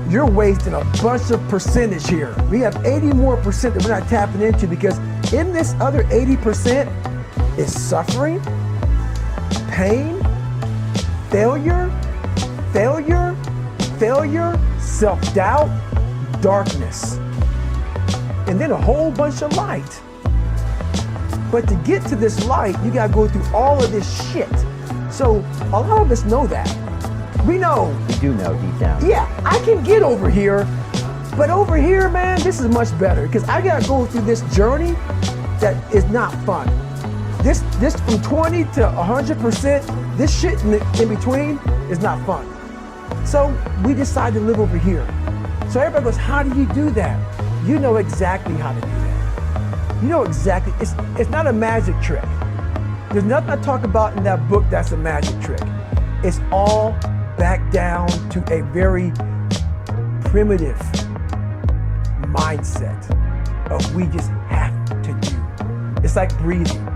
you're wasting a bunch of percentage here. We have 80 more percent that we're not tapping into because in this other 80% is suffering, pain, failure, self-doubt, darkness, and then a whole bunch of light. But to get to this light, you gotta go through all of this shit. So a lot of us know that. We know. We do know deep down. Yeah, I can get over here, but over here, man, this is much better because I gotta go through this journey that is not fun. This from 20 to 100%, this shit in between is not fun. So we decide to live over here. So everybody goes, how do you do that? You know exactly how to do that. You know exactly, it's not a magic trick. There's nothing I talk about in that book that's a magic trick. It's all back down to a very primitive mindset of we just have to do. It's like breathing.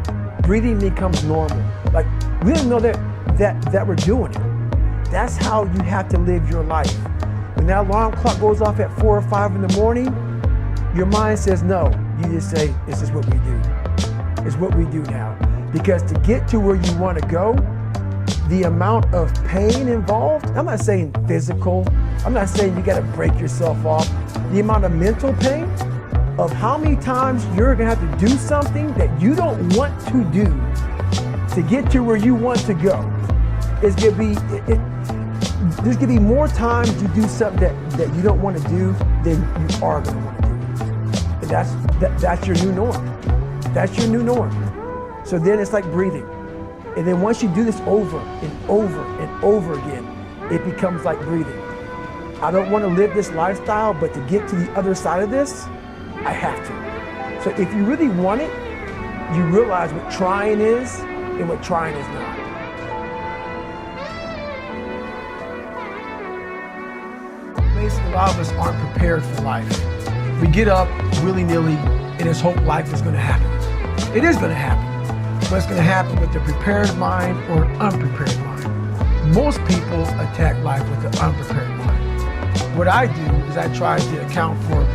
Breathing becomes normal. Like we didn't know that we're doing it. That's how you have to live your life. When that alarm clock goes off at 4 or 5 in the morning, your mind says no. You just say, this is what we do. It's what we do now. Because to get to where you want to go, the amount of pain involved, I'm not saying physical, I'm not saying you got to break yourself off. The amount of mental pain of how many times you're going to have to do something that you don't want to do to get to where you want to go. It's going to be, there's going to be more times you do something that you don't want to do than you are going to want to do. And that's your new norm. That's your new norm. So then it's like breathing. And then once you do this over and over and over again, it becomes like breathing. I don't want to live this lifestyle, but to get to the other side of this, I have to. So if you really want it, you realize what trying is and what trying is not. Basically, a lot of us aren't prepared for life. We get up willy-nilly and just hope life is going to happen. It is going to happen, but it's going to happen with a prepared mind or an unprepared mind. Most people attack life with an unprepared mind. What I do is I try to account for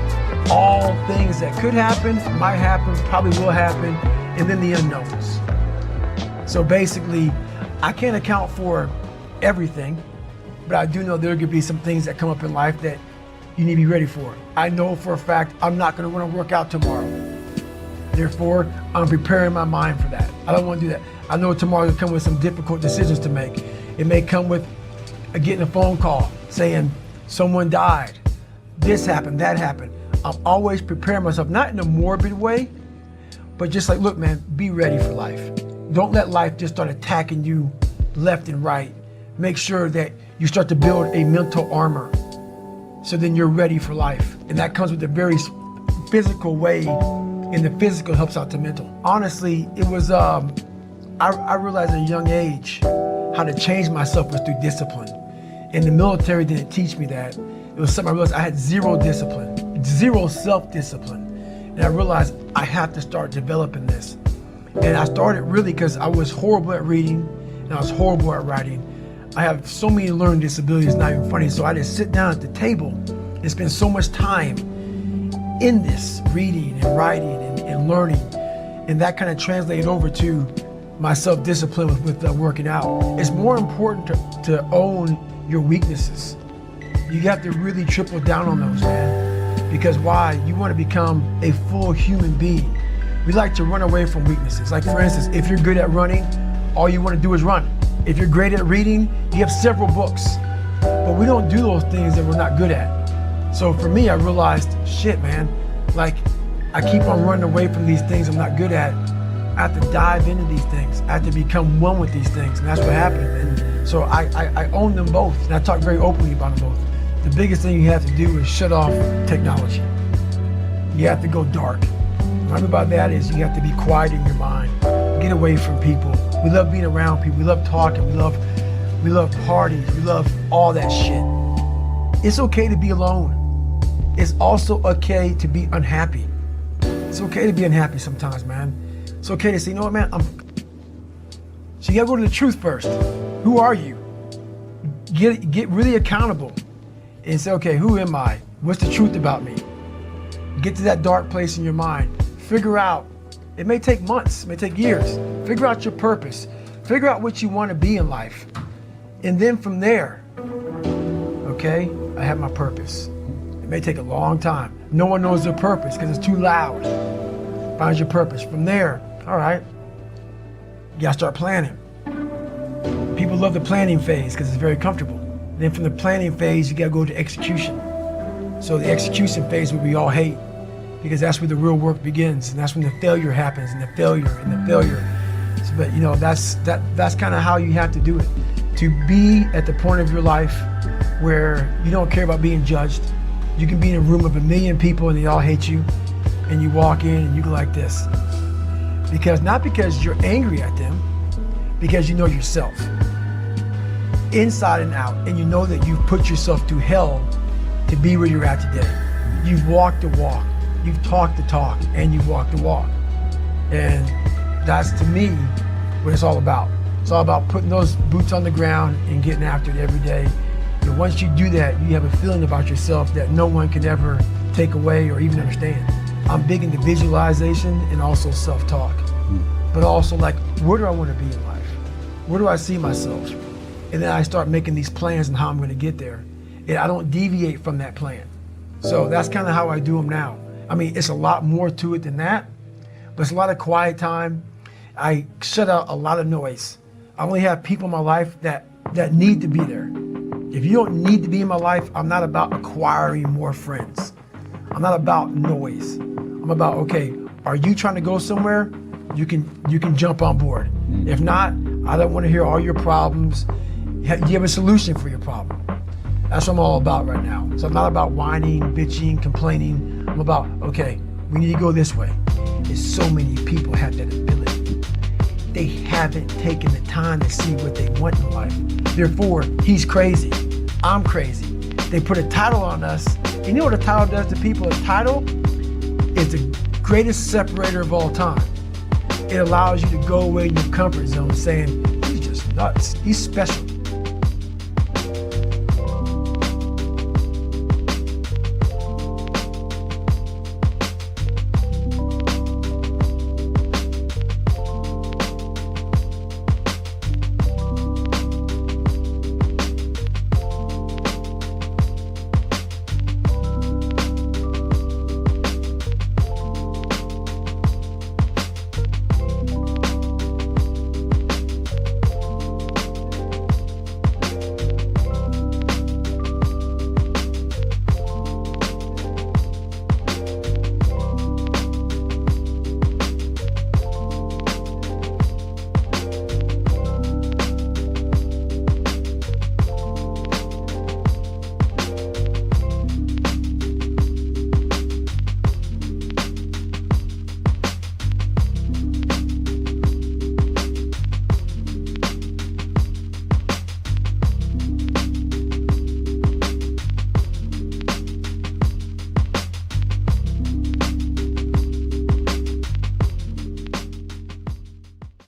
all things that could happen, might happen, probably will happen, and then the unknowns. So basically, I can't account for everything, but I do know there could be some things that come up in life that you need to be ready for. I know for a fact I'm not going to want to work out tomorrow. Therefore, I'm preparing my mind for that. I don't want to do that. I know tomorrow will come with some difficult decisions to make. It may come with getting a phone call saying someone died, this happened, that happened. I'm always preparing myself, not in a morbid way, but just like, look, man, be ready for life. Don't let life just start attacking you left and right. Make sure that you start to build a mental armor so then you're ready for life. And that comes with a very physical way, and the physical helps out the mental. Honestly, it was, I realized at a young age how to change myself was through discipline. And the military didn't teach me that. It was something I realized I had zero discipline, zero self-discipline. And I realized I have to start developing this. And I started really because I was horrible at reading and I was horrible at writing. I have so many learning disabilities, not even funny. So I just sit down at the table and spend so much time in this, reading and writing and learning. And that kind of translated over to my self-discipline with working out. It's more important to own your weaknesses. You have to really triple down on those, man. Because why? You want to become a full human being. We like to run away from weaknesses. Like for instance, if you're good at running, all you want to do is run. If you're great at reading, you have several books. But we don't do those things that we're not good at. So for me, I realized, shit, man, like I keep on running away from these things I'm not good at. I have to dive into these things. I have to become one with these things. And that's what happened. And so I own them both. And I talk very openly about them both. The biggest thing you have to do is shut off technology. You have to go dark. What I mean by that is you have to be quiet in your mind. Get away from people. We love being around people. We love talking. We love parties. We love all that shit. It's okay to be alone. It's also okay to be unhappy. It's okay to be unhappy sometimes, man. It's okay to say, you know what, man, so you gotta go to the truth first. Who are you? Get really accountable and say, okay, who am I? What's the truth about me? Get to that dark place in your mind. Figure out, it may take months, it may take years. Figure out your purpose. Figure out what you want to be in life. And then from there, okay, I have my purpose. It may take a long time. No one knows their purpose because it's too loud. Find your purpose. From there, all right, you gotta start planning. People love the planning phase because it's very comfortable. Then from the planning phase, you gotta go to execution. So the execution phase, what we all hate, because that's where the real work begins, and that's when the failure happens, and the failure, and the failure. So, but you know, that's kind of how you have to do it. To be at the point of your life where you don't care about being judged. You can be in a room of 1 million people and they all hate you, and you walk in and you go like this. Not because you're angry at them, because you know yourself. Inside and out, and you know that you've put yourself through hell to be where you're at today. You've walked the walk, you've talked the talk, and you've walked the walk. And that's, to me, what it's all about. It's all about putting those boots on the ground and getting after it every day. And once you do that, you have a feeling about yourself that no one can ever take away or even understand. I'm big into visualization and also self-talk. But also, like, where do I want to be in life? Where do I see myself? And then I start making these plans on how I'm going to get there. And I don't deviate from that plan. So that's kind of how I do them now. I mean, it's a lot more to it than that, but it's a lot of quiet time. I shut out a lot of noise. I only have people in my life that need to be there. If you don't need to be in my life, I'm not about acquiring more friends. I'm not about noise. I'm about, okay, are you trying to go somewhere? You can jump on board. If not, I don't want to hear all your problems. You have a solution for your problem. That's what I'm all about right now. So I'm not about whining, bitching, complaining. I'm about, okay, we need to go this way. is so many people have that ability. They haven't taken the time to see what they want in life. Therefore, he's crazy, I'm crazy. They put a title on us. You know what a title does to people? A title is the greatest separator of all time. It allows you to go away in your comfort zone saying, he's just nuts, he's special.